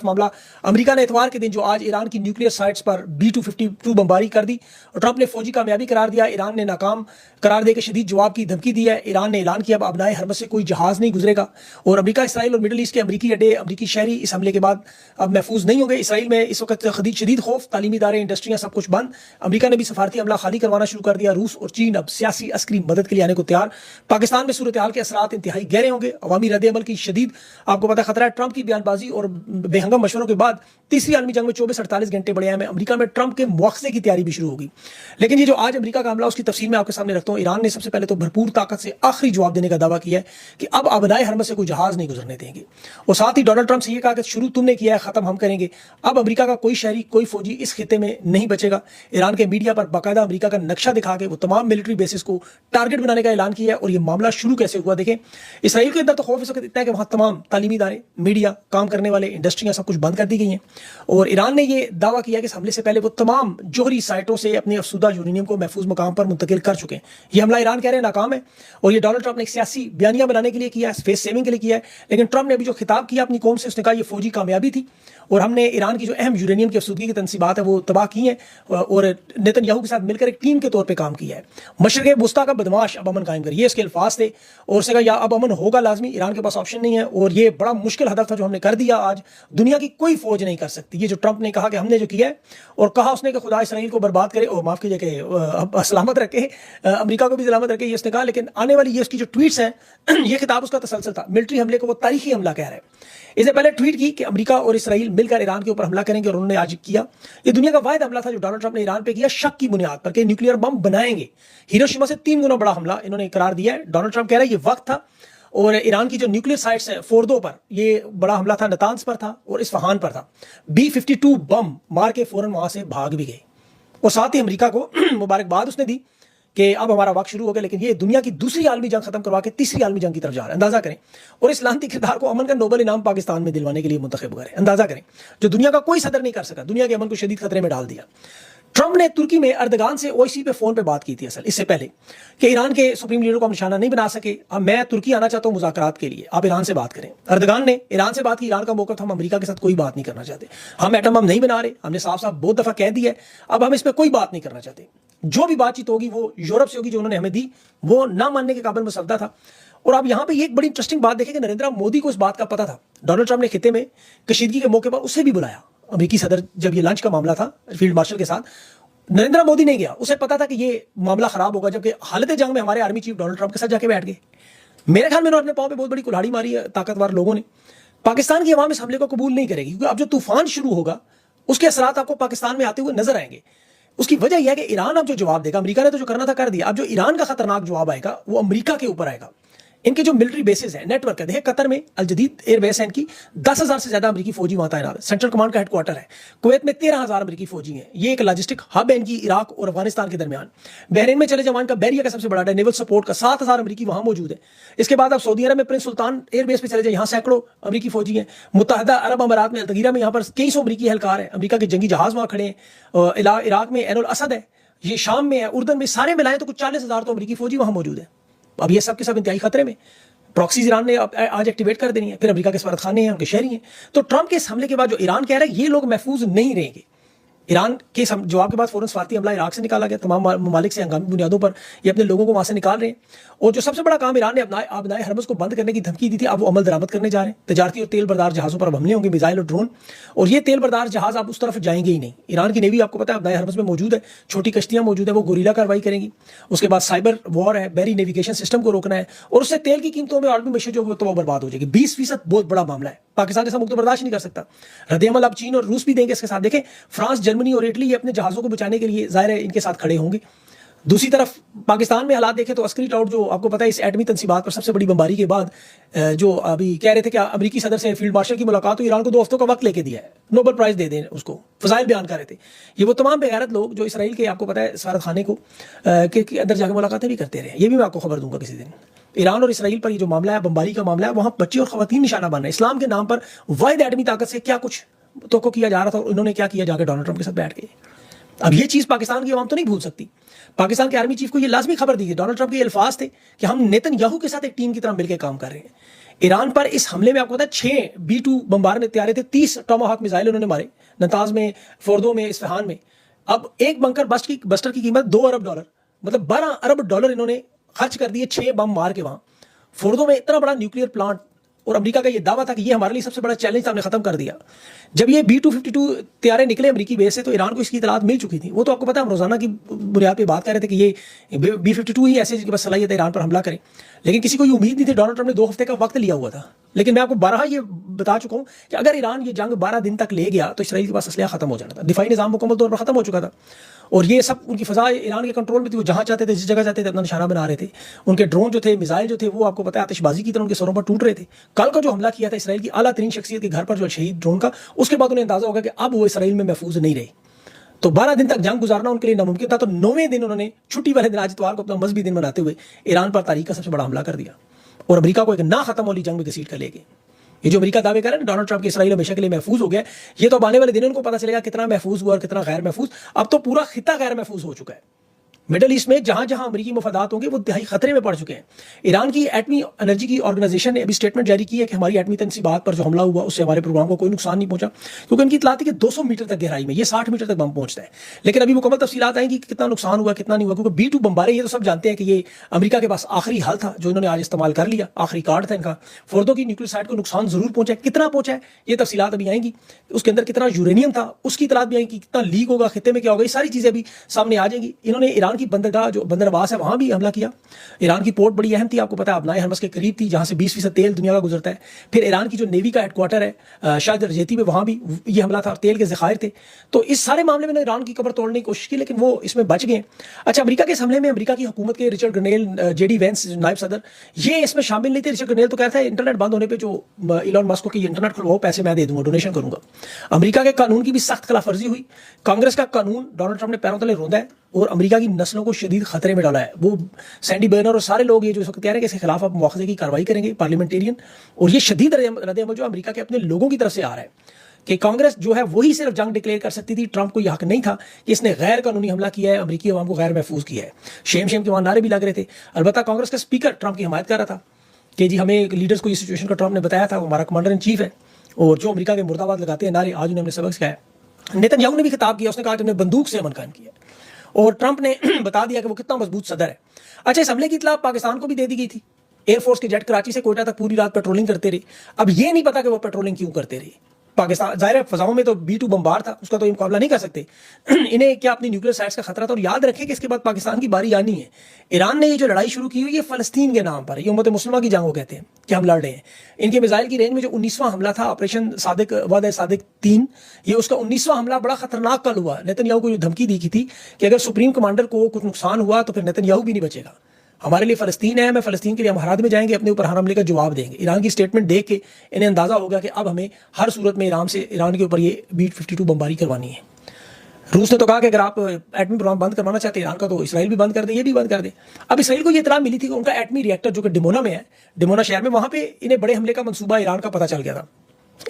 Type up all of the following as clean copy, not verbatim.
सख्त मामला। अमेरिका ने इतवार के दिन जो आज ईरान की न्यूक्लियर साइट्स पर B-252 बमबारी कर दी और ट्रंप ने फौजी कामयाबी करार दिया। ईरान ने नाकाम करार देकर शदीद जवाब की धमकी दी है। ईरान ने ऐलान किया अब अबनाए हरमस से कोई जहाज नहीं गुजरेगा और अमेरिका, इसराइल और मिडल ईस्ट के अमरीकी अड्डे, अमरीकी शहरी इस हमले के बाद अब महफूज नहीं होंगे। इसराइल में इस वक्त शदीद खौफ, तालीमी इदारे, इंडस्ट्रियां सब कुछ बंद। अमेरिका ने भी सफारती अमला खाली करवाना शुरू कर दिया। रूस और चीन अब सियासी अस्करी मदद के लिए आने को तैयार। पाकिस्तान में सूरत हाल के असरात इंतहाई गहरे होंगे। अवामी रद्द-ए-अमल की शदीद आपको पता खतरा है। ट्रंप की बयानबाजी और बेहंगम मशवरों के बाद तीसरी आलमी जंग में 24-48 घंटे बढ़े हैं। अमेरिका में ट्रंप के मुआवजे की तैयारी भी शुरू होगी। लेकिन ये जो आज अमेरिका का हमला, उसकी तफसील मैं आपके सामने रखता हूँ। ईरान ने सबसे पहले तो भरपूर ताकत से आखिरी जवाब देने का दावा किया है कि अब अबनाए हरमस से कोई जहाज नहीं गुजरने देंगे और साथ ही डोनाल्ड ट्रंप से यह कहा कि शुरू तुमने किया है, खत्म हम करेंगे। अब अमेरिका का कोई शहरी, कोई फौजी इस खिते में नहीं बचेगा। ईरान के मीडिया पर बाकायदा अमेरिका का नक्शा दिखा के वो तमाम मिलिट्री बेसिस को टारगेट बनाने का ऐलान किया है। और ये मामला शुरू कैसे हुआ देखें। इसराइल के अंदर तो खौफ इस वक्त इतना है कि वहां तमाम तालीमी इदारे, मीडिया, काम करने वाले, इंडस्ट्रियां सब कुछ बंद कर दी गई हैं और ईरान ने ये दावा किया कि इस हमले से पहले वो तमाम जोहरी साइटों से अपने अफसुदा यूरेनियम को महफूज मकाम पर मुंतकिल कर चुके हैं। ये हमला ईरान कह रहे हैं नाकाम है और ये डोनाल्ड ट्रंप ने एक सियासी बयानिया बनाने के लिए किया है, फेस सेविंग के लिए किया है। लेकिन ट्रंप ने अभी जो खिताब किया अपनी कौम से, उसने कहा ये फौजी कामयाबी थी और हमने ईरान की जो अहम यूरेनियम की अफसुदगी की तनसीबात है वो तबाह की हैं और नेतन्याहू के साथ मिलकर एक टीम के तौर पर काम किया है। मशरिक़ वुस्ता का बदमाश अब अमन कायम करिए, इसके अल्फाज थे और उसने कहा या अब अमन होगा लाजमी, ईरान के पास ऑप्शन नहीं है और ये बड़ा मुश्किल हदफ था जो हमने कर दिया। आज दुनिया की कोई फौज नहीं कर सकती ये जो ट्रंप ने कहा कि हमने जो किया है। और कहा उसने कि खुदा इसराइल को बर्बाद करे और माफ कीजिए कि सलामत रखे, अमेरिका को भी सलामत रखे, ये उसने कहा। लेकिन आने वाली ये उसकी जो ट्वीट्स हैं ये खिताब उसका तसलसल था। मिलिट्री हमले को वो तारीखी हमला कह रहा है। इससे पहले ट्वीट की कि अमेरिका और इसराइल मिलकर ईरान के ऊपर हमला करेंगे और उन्होंने आज किया। ये दुनिया का वाहिद हमला था जो डोनाल्ड ट्रंप ने ईरान पे किया शक की बुनियाद पर कि न्यूक्लियर बम बनाएंगे। हिरोशिमा से 3 गुना बड़ा हमला इन्होंने करार दिया है। डोनाल्ड ट्रंप कह रहा है ये वक्त था और ईरान की जो न्यूक्लियर साइट्स हैं फोर्दो पर, ये बड़ा हमला था, नतांज पर था और इस्फहान पर था। B-52 बम मार के फौरन वहां से भाग भी गए और साथ ही अमेरिका को मुबारकबाद उसने दी कि अब हमारा वक्त शुरू हो गया। लेकिन ये दुनिया की दूसरी आलमी जंग खत्म करवा के तीसरी आलमी जंग की तरफ जा रहे हैं, अंदाजा करें। और इस लानती किरदार को अमन का नोबल इनाम पाकिस्तान में दिलवाने के लिए मुंतखब करें, अंदाजा करें। जो दुनिया का कोई सदर नहीं कर सका, दुनिया के अमन को शदीद खतरे में डाल दिया। ट्रंप ने तुर्की में अर्दगान से OIC पे फोन पे बात की थी असल इससे पहले कि ईरान के सुप्रीम लीडर को हम निशाना नहीं बना सके, अब मैं तुर्की आना चाहता हूं मुज़ाकरात के लिए, आप ईरान से बात करें। अर्दगान ने ईरान से बात की, ईरान का मौक़िफ़ था हम अमेरिका के साथ कोई बात नहीं करना चाहते, हम एटम बम नहीं बना रहे, हमने साफ साफ बहुत दफ़ा कह दिया है, अब हम इस पर कोई बात नहीं करना चाहते। जो भी बातचीत होगी वो यूरोप से होगी, जो उन्होंने हमें दी वो ना मानने के काबिल मुसद्दा था। और अब यहां पे ये एक बड़ी इंटरेस्टिंग बात देखें कि नरेंद्र मोदी को इस बात का पता था। डोनाल्ड ट्रंप ने खिते में कशीदगी के मौके पर उसे भी बुलाया, अमेरिकी सदर जब ये लंच का मामला था फील्ड मार्शल के साथ, नरेंद्र मोदी नहीं गया। उसे पता था कि ये मामला खराब होगा, जबकि हालत जंग में हमारे आर्मी चीफ डोनाल्ड ट्रंप के साथ जाके बैठ गए। मेरे ख्याल में उन्होंने अपने पांव पे बहुत बड़ी कुल्हाड़ी मारी है ताकतवर लोगों ने। पाकिस्तान की अवाम इस हमले को कबूल नहीं करेगी क्योंकि अब जो तूफान शुरू होगा उसके असरात आपको पाकिस्तान में आते हुए नजर आएंगे। उसकी वजह यह है कि ईरान अब जो जवाब देगा, अमेरिका ने तो जो करना था कर दिया, अब जो ईरान का खतरनाक जवाब आएगा वो अमेरिका के ऊपर आएगा। इनके जो मिलिट्री बेसिस है, नेटवर्क है, देखिए कतर में अल जदीद एयरबेस है इनकी, 10,000 से ज्यादा अमेरिकी फौजी वहां तैनात है, सेंट्रल कमांड का हेडक्वार्टर है। कुवैत में 13,000 अमेरिकी फौजी हैं। ये एक लॉजिस्टिक हब है इनकी इराक और अफगानिस्तान के दरमियान। बहरीन में चले जवान का बैरिया का सबसे बड़ा नेवल सपोर्ट का 7,000 अमेरिकी वहां मौजूद है। इसके बाद आप सऊदी अरब में प्रिंस सुल्तान एयरबेस पे चले जाए, यहाँ सैकड़ों अमेरिकी फौजी हैं। मुत्तहदा अरब अमारात में अल-तगीरा में यहाँ पर कई सौ अमेरिकी एहलकार है, अमेरिका के जंगी जहाज वहां खड़े हैं। इराक में एनुल असद है, ये शाम में है, उर्दन में, सारे मिलाए तो कुछ 40,000 तो अमेरिकी फौजी वहां मौजूद है। अब ये सब के सब इंतहाई खतरे में। प्रॉक्सीज ईरान ने आज एक्टिवेट कर देनी है, फिर अमेरिका के सफारत खाने हैं, उनके शहरी हैं। तो ट्रंप के इस हमले के बाद जो ईरान कह रहा है ये लोग महफूज नहीं रहेंगे। ईरान के जवाब के बाद फौरन सफारती हमला इराक से निकाला गया, तमाम ममालिक से हंगामी बुनियादों पर ये अपने लोगों को वहां से निकाल रहे हैं। और जो सबसे बड़ा काम ईरान ने अबनाए हरमस को बंद करने की धमकी दी थी, अब वो अमल दरामद करने जा रहे हैं। तजारती और तेल बरदार जहाज़ों पर अब हमले होंगे, मिसाइल और ड्रोन, और ये तेल बरदार जहाज आप उस तरफ जाएंगे ही नहीं। ईरान की नेवी आपको पता है अबनाए हरमस में मौजूद है, छोटी कश्तियां मौजूद है, वो गोरीला कार्रवाई करेंगी। उसके बाद साइबर वॉर है, बहरी नेविगेशन सिस्टम को रोकना है और उससे तेल की कीमतों में आलमी मशीन जो तो वो बर्बाद हो जाएगी। 20% बहुत बड़ा मामला है, पाकिस्तान जैसा मुल्क तो बर्दाश्त नहीं कर सकता। रद्द-ए-अमल अब चीन और रूस भी देंगे इसके साथ। देखें फ्रांस, जर्मनी और इटली ये अपने जहाज़ों को बचाने के लिए जाहिर है इनके साथ खड़े होंगे। दूसरी तरफ पाकिस्तान में हालात देखें तो अस्करी टाउट जो आपको पता है इस एटमी तंसीबात पर सबसे बड़ी बमबारी के बाद जो अभी कह रहे थे कि अमेरिकी सदर से फील्ड मार्शल की मुलाकात तो ईरान को 2 हफ्तों का वक्त लेके दिया है, नोबेल प्राइज दे दें उसको, फजाइल बयान कर रहे थे। ये वो तमाम बेगैरत लोग जो इसराइल के आपको पता है सफारत खाने को के अंदर जाकर मुलाकातें भी करते रहे। ये भी मैं आपको खबर दूंगा किसी दिन। ईरान और इसराइल पर ये जो मामला है, बमबारी का मामला है, वहां बच्चे और खवातीन निशाना बन रहे हैं। इस्लाम के नाम पर वाहिद एटमी ताकत से क्या कुछ तो किया जा रहा था और इन्होंने क्या किया, जाकर डोनाल्ड ट्रंप के साथ बैठ गए। अब ये चीज पाकिस्तान की आवाम तो नहीं भूल सकती। पाकिस्तान के आर्मी चीफ को ये लाजमी खबर दी थी, डोनाल्ड ट्रंप के ये अल्फाज थे कि हम नेतन्याहू के साथ एक टीम की तरह मिलकर काम कर रहे हैं। ईरान पर इस हमले में आपको पता है 6 B-2 बमबारने तैयारे थे, 30 टॉमाहॉक मिसाइल उन्होंने मारे नताज में, फोर्दो में, इस्फहान में। अब एक बंकर बस्टर की कीमत $2 अरब, मतलब $12 अरब इन्होंने खर्च कर दिए 6 बम मार के वहां फोर्दो में, इतना बड़ा न्यूक्लियर प्लांट। और अमेरिका का ये दावा था कि ये हमारे लिए सबसे बड़ा चैलेंज था, हमने खत्म कर दिया। जब ये B-252 तैयारे निकले अमेरिकी बेस से, तो ईरान को इसकी इतलात मिल चुकी थी। वो तो आपको पता है, हम रोजाना की बुनियाद पे बात कर रहे थे कि ये B-52 ही ऐसे जिसके पास सलाहियत है ईरान पर हमला करे, लेकिन किसी को ये उम्मीद नहीं थी। डोनाल्ड ट्रंप ने 2 हफ्ते का वक्त लिया हुआ था, लेकिन मैं आपको 12 ये बता चुका हूं कि अगर ईरान ये जंग 12 दिन तक ले गया तो इसराइल के पास असलिया खत्म हो जाना था, दिफाई निजाम मुकम्मल तौर पर खत्म हो चुका था। और ये सब उनकी फजा ईरान के कंट्रोल में थी, वो जहां चाहते थे, जिस जगह चाहते थे, अपना निशाना बना रहे थे। उनके ड्रोन जो थे, मिसाइल जो थे, वो आपको पता है आतिशबाजी की तरह उनके सरों पर टूट रहे थे। कल का जो हमला किया था इसराइल की आला तरीन शख्सियत के घर पर, जो शहीद ड्रोन का, उसके बाद उन्हें अंदाजा होगा कि अब वो इसराइल में महफूज नहीं रहे। तो 12 दिन तक जंग गुजारना उनके लिए नामुमकिन था। तो 9वें दिन उन्होंने छुट्टी वाले दिन, आज इतवार को, अपना मजहबी दिन मनाते हुए ईरान पर तारीख का सबसे बड़ा हमला कर दिया और अमेरिका को एक ना खत्म वाली जंग में घसीट कर ले गए। ये जो अमेरिका दावे कर रहे हैं डोनाल्ड ट्रंप के इसराइल हमेशा के लिए महफूज हो गया, ये तो अब आने वाले दिन उनको पता चलेगा कितना महफूज हुआ और कितना गैर महफूज। अब तो पूरा खिता गैर महफूज हो चुका है। मिडल ईस्ट में जहां जहां अमेरिकी मफादात होंगे वो दिहाई खतरे में पड़ चुके हैं। ईरान की एटमी एनर्जी की ऑर्गेनाइजेशन ने अभी स्टेटमेंट जारी की है कि हमारी एटमी तनसीबात पर जो हमला हुआ उससे हमारे प्रोग्राम को कोई नुकसान नहीं पहुंचा, क्योंकि उनकी इतलात थी कि 200 मीटर तक गहराई में, ये 60 मीटर तक बम पहुंचता है। लेकिन अभी मुकम्मल तफसीलात आएंगी कि कितना नुकसान हुआ कितना नहीं हुआ, क्योंकि B-2 बमबारे, ये तो सब जानते हैं कि ये अमेरिका के पास आखिरी हल था जो इन्होंने आज इस्तेमाल कर लिया, आखिरी कार्ड था इनका। फोर्दो की न्यूक्लियर साइट को नुकसान जरूर पहुंचा है, कितना पहुंचा है ये तफसीलात अभी आएंगी। उसके अंदर कितना यूरेनियम था उसकी इतलात भी आएंगी, कितना लीक होगा, खिते में क्या होगा, ये सारी चीजें अभी सामने आ जाएंगी। इन्होंने ईरान की बंदरगाह जो बंदर अब्बास है वहां भी हमला किया। ईरान की पोर्ट बड़ी अहम थी, आपको पता है, अपनाए हरमस के करीब थी, जहां से 20% तेल दुनिया का गुजरता है। फिर ईरान की जो नेवी का हेडक्वार्टर है शायद रजेती में, वहां भी ये हमला था, तेल के ज़खायर थे। तो इस सारे मामले में ईरान की कब्र तोड़ने की कोशिश की, लेकिन वो इसमें बच गए। अच्छा, अमेरिका के इस हमले में अमेरिका की हुकूमत के रिचर्ड ग्रनेल, JD वैंस नायब सदर, ये इसमें शामिल नहीं थे। रिचर्ड ग्रनेल तो कहता है इंटरनेट बंद होने पर जो इलॉन मस्क को कि इंटरनेट खुलवाओ, पैसे मैं दे दूंगा, डोनेशन करूंगा। अमेरिका के कानून की भी सख्त खिलाफवर्जी हुई। कांग्रेस का कानून डोनाल्ड ट्रंप ने पैरों तले रौंदा है और अमेरिका की नस्लों को शदीद खतरे में डाला है। वो सैंडी बर्नर और सारे लोग ये जो इस वक्त कह रहे हैं कि इसके खिलाफ आप मुआवजे की कार्रवाई करेंगे, पार्लियामेंटेरियन। और ये शदीद रद्द-ए-अमल जो अमेरिका के अपने लोगों की तरफ से आ रहा है कि कांग्रेस जो है वही सिर्फ जंग डिक्लेयर कर सकती थी, ट्रंप को यह हक नहीं था कि इसने गैर कानूनी हमला किया है, अमेरिकी अवाम को गैर महफूज किया है। शेम के वहां नारे भी लग रहे थे। अलबत्ता कांग्रेस का स्पीकर ट्रंप की हिमायत कर रहा था कि जी हमें लीडर्स को इस सिचुएशन का ट्रंप ने बताया था, वो हमारा कमांडर इन चीफ है और जो अमेरिका के मुर्दाबाद लगाते हैं नारे, आज उन्हें हमने सबक सिखाया। नेतन्याहू ने भी खिताब किया, उसने कहा कि हमने बंदूक से अमन कायम किया और ट्रंप ने बता दिया कि वो कितना मजबूत सदर है। अच्छा, इस हमले की इतला पाकिस्तान को भी दे दी गई थी। एयरफोर्स के जेट कराची से कोयटा तक पूरी रात पेट्रोलिंग करते रहे। अब ये नहीं पता कि वो पेट्रोलिंग क्यों करते रहे। पाकिस्तान जाहिर है फजाओं में तो B-2 बमबार था, उसका तो मुकाबला नहीं कर सकते। इन्हें क्या अपनी न्यूक्लियर साइट्स का खतरा था। और याद रखें कि इसके बाद पाकिस्तान की बारी आनी है। ईरान ने ये जो लड़ाई शुरू की हुई है फलस्तीन के नाम पर, ये उम्मत मुस्लिमा की जंग कहते हैं कि हम लड़ रहे हैं। इनके मिसाइल की रेंज में जो 19वां हमला था, ऑपरेशन सादिक वाद सादिक 3, ये उसका 19वां हमला बड़ा खतरनाक कल हुआ। नेतन्याहू को जो धमकी दी थी कि अगर सुप्रीम कमांडर को कुछ नुकसान हुआ तो फिर नेतन्याहू भी नहीं बचेगा। हमारे लिए फ़लस्तीन है, मैं फ़लस्तीन के लिए हम हराद में जाएंगे, अपने ऊपर हर हमले का जवाब देंगे। ईरान की स्टेटमेंट देख के इन्हें अंदाजा होगा कि अब हमें हर सूरत में ईरान के ऊपर ये B-52 बमबारी करवानी है। रूस ने तो कहा कि अगर आप एटमी प्रोग्राम बंद करवाना चाहते हैं ईरान का, तो इसराइल भी बंद कर दे, ये भी बंद कर दे। अब इसराइल को ये इतला मिली थी कि उनका एटमी रिएक्टर जो कि डिमोना में है, डिमोना शहर में, वहां पे इन्हें बड़े हमले का मंसूबा ईरान का पता चल गया था।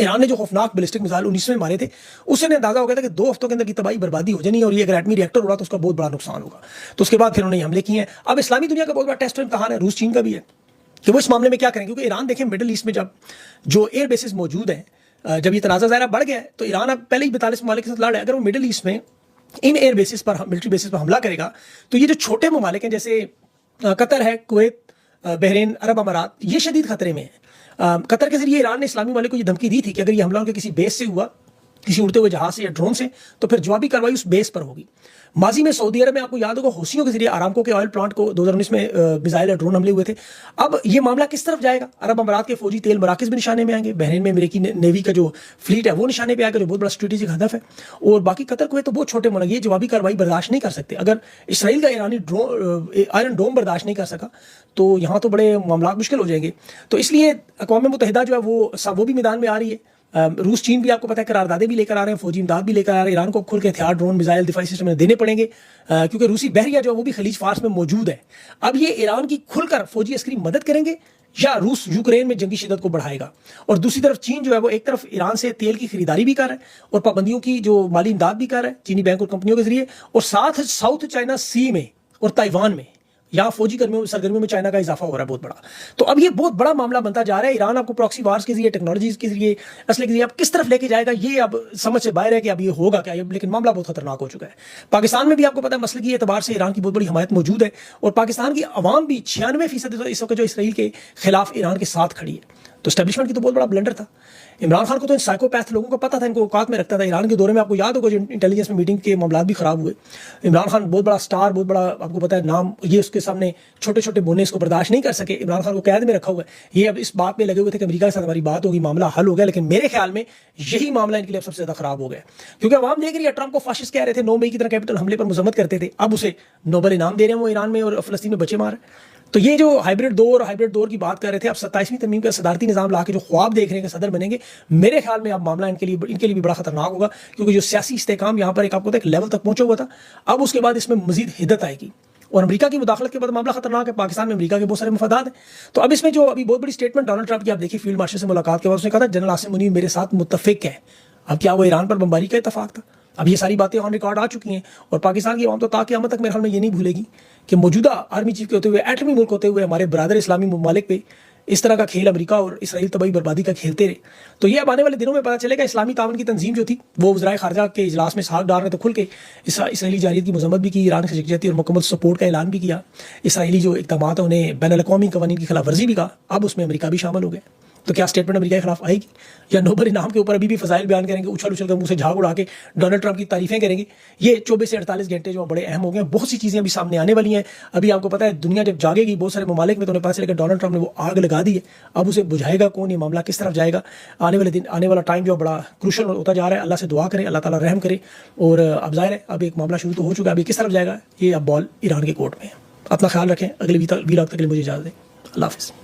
ईरान ने जो खौफनाक बैलिस्टिक मिसाइल 19 में मारे थे, उससे अंदाजा हो गया था कि 2 हफ्तों के अंदर की तबाही बर्बादी हो जानी है और ये अगर एटमी रिएक्टर उड़ा तो उसका बहुत बड़ा नुकसान होगा। तो उसके बाद फिर उन्होंने हमले किए हैं। अब इस्लामी दुनिया का बहुत बड़ा टेस्ट और इम्तहान है, रूस चीन का भी है कि वो इस मामले में क्या करेंगे। क्योंकि ईरान देखें, मिडिल ईस्ट में जब जो एयर बेसिस मौजूद हैं, जब ये तनाज़ा ज़ाहिर बढ़ गया है, तो ईरान अब पहले ही 42 ममालिक के साथ लड़ है। अगर वो मिडिल ईस्ट में इन एयर बेसिस पर, मिलिट्री बेसिस पर हमला करेगा, तो ये जो छोटे ममालिक हैं जैसे कतर है, कुवैत, बहरीन, अरब अमारात, ये शदीद खतरे में है। कतर के जरिए ईरान ने इस्लामी मालिक को ये धमकी दी थी कि अगर ये हमला उनके किसी बेस से हुआ, किसी उड़ते हुए जहाज से या ड्रोन से, तो फिर जवाबी कार्रवाई उस बेस पर होगी। माजी में सऊदी अरब में आपको याद होगा हौसियों के जरिए आरामको के ऑयल प्लांट को 2019 में मिसाइल या ड्रोन हमले हुए थे। अब ये मामला किस तरफ जाएगा? अरब अमारात के फौजी तेल मराकज़ भी निशाने में आएंगे, बहरीन में अमेरिकी नेवी का जो फ्लीट है वो निशाने पे आएगा, जो बहुत बड़ा स्ट्रेटेजिक हदफ है। और बाकी कतर कुवैत तो बहुत छोटे मुल्क, ये जवाबी कार्रवाई बर्दाश्त नहीं कर सकते। अगर इसराइल का ईरानी आयरन डोम बर्दाश्त नहीं कर सका तो यहाँ तो बड़े मामला मुश्किल हो जाएंगे। तो इसलिए अक़वाम मुत्तहिदा जो है वो भी मैदान में आ रही है। रूस चीन भी आपको पता है करारदादे भी लेकर आ रहे हैं, फौजी इमदाद भी लेकर आ रहे हैं। ईरान को खुल के हथियार, ड्रोन, मिसाइल, दिफाई सिस्टम देने पड़ेंगे क्योंकि रूसी बहरिया जो है वो भी खलीज फार्स में मौजूद है। अब ये ईरान की खुलकर फौजी अस्करी मदद करेंगे या रूस यूक्रेन में जंगी शिद्दत को बढ़ाएगा? और दूसरी तरफ चीन जो है वो एक तरफ ईरान से तेल की खरीदारी भी कर रहा है और पाबंदियों की जो माली इमदाद भी कर रहा है चीनी बैंक और कंपनियों के जरिए, और साथ साउथ चाइना सी में और ताइवान में यहाँ फौजी सरगर्मियों में चाइना का इजाफा हो रहा है बहुत बड़ा। तो अब ये बहुत बड़ा मामला बनता जा रहा है। ईरान आपको प्रॉक्सी वार्स के जरिए, टेक्नोलॉजीज के जरिए, असले के जरिए आप किस तरफ लेके जाएगा ये अब समझ से बाहर है कि अब ये होगा क्या, लेकिन मामला बहुत खतरनाक हो चुका है। पाकिस्तान में भी आपको पता है मसले की एतबार से ईरान की बहुत बड़ी हमायत मौजूद है और पाकिस्तान की आवाम भी 96% इस वक्त जो इसराइल के खिलाफ ईरान के साथ खड़ी है। तो स्टैब्लिशमेंट की तो बहुत बड़ा ब्लंडर था। इमरान खान को तो इन साइकोपैथ लोगों को पता था, इनको औकात में रखता था। ईरान के दौरे में आपको याद होगा जो इंटेलिजेंस में मीटिंग के मामला भी खराब हुए। इमरान खान बहुत बड़ा स्टार, बहुत बड़ा आपको पता है नाम, ये उसके सामने छोटे छोटे बोने इसको बर्दाश्त नहीं कर सके। इमरान खान को कैद में रखा हुआ है। ये अब इस बात में लगे हुए थे कि अमेरिका के साथ हमारी बात होगी, मामला हल हो गया। लेकिन मेरे ख्याल में यही मामला इनके लिए सबसे ज्यादा खराब हो गया, क्योंकि अवाम देख रही है ट्रंप को फाशिस्ट कह रहे थे, 9 मई की तरह कैपिटल हमले पर मजम्मत करते थे, अब उसे नोबेल इनाम दे रहे हैं वो ईरान में और फलस्तीन में बच्चे मार। तो ये जो हाइब्रिड दौर की बात कर रहे थे, अब 27वीं तरमीम का सदारती निजाम ला के जो ख्वाब देख रहे हैं कि सदर बनेंगे, मेरे ख्याल में अब मामला इनके लिए भी बड़ा खतरनाक होगा। क्योंकि जो सियासी इस्तेकाम यहाँ पर एक लेवल तक पहुंचा हुआ था, अब उसके बाद इसमें मजीद हिद्दत आएगी। और अमेरिका की मुदाखलत के बाद मामला खतरनाक है। पाकिस्तान में अमेरिका के बहुत सारे मफादात हैं। तो अब इसमें जो अभी बहुत बड़ी स्टेटमेंट डोनाल्ड ट्रंप की आप देखिए, फील्ड मार्शल से मुलाकात के बाद उसने कहा था जनरल आसिम मुनीर मेरे साथ मुत्तफिक है। अब क्या वो ईरान पर बमबारी का इतफाक था? अब ये सारी बातें ऑन रिकॉर्ड आ चुकी हैं और पाकिस्तान की आवाम तो ताक़यामत तक मेरे ख्याल में ये नहीं भूलेगी कि मौजूदा आर्मी चीफ के होते हुए, एटमी मुल्क होते हुए, हमारे बरादर इस्लामी ममालिक पे इस तरह का खेल अमेरिका और इसराइल तबाही बर्बादी का खेलते रहे। तो ये अब आने वाले दिनों में पता चलेगा। इस्लामी तावन की तंजीम जो थी वो वज़राए ख़ारजा के इजलास में साख डाल रहे तो खुल के इसराइली जारियत की मजम्मत भी की, ईरान की यकजहती और मुकम्मल सपोर्ट का ऐलान भी किया। इसराइली जो इक़दाम है उन्हें बैन अल-अक़वामी क़वानीन की खिलाफ वर्जी भी कहा। अब उसमें अमेरिका भी शामिल हो गया। तो क्या स्टेटमेंट अमेरिका के खिलाफ आएगी या नोबेल इनाम के ऊपर अभी भी फजाइल बयान करेंगे, उछल कर मुंह से झाग उड़ा के डोनाल्ड ट्रंप की तारीफें करेंगे? ये 24 से 48 घंटे जो बड़े अहम हो गए। बहुत सी चीज़ें अभी सामने आने वाली हैं। अभी आपको पता है दुनिया जब जागेगी, बहुत सारे ममालिक में तो उन्हें पता चलेगा डोनाल्ड ट्रंप ने वो आग लगा दी है। अब उसे बुझाएगा कौन, ये मामला किस तरफ जाएगा? आने वाला टाइम जो बड़ा क्रूशल होता जा रहा है। अल्लाह से दुआ करें, अल्लाह ताला रहम करे। और अब जाहिर है अब एक मामला शुरू तो हो चुका है, अभी किस तरफ जाएगा ये अब बॉल ईरान के कोर्ट में है। अपना ख्याल रखें। अगले वीलॉग तक के लिए मुझे इजाज़त दें। अल्लाह हाफ़िज़।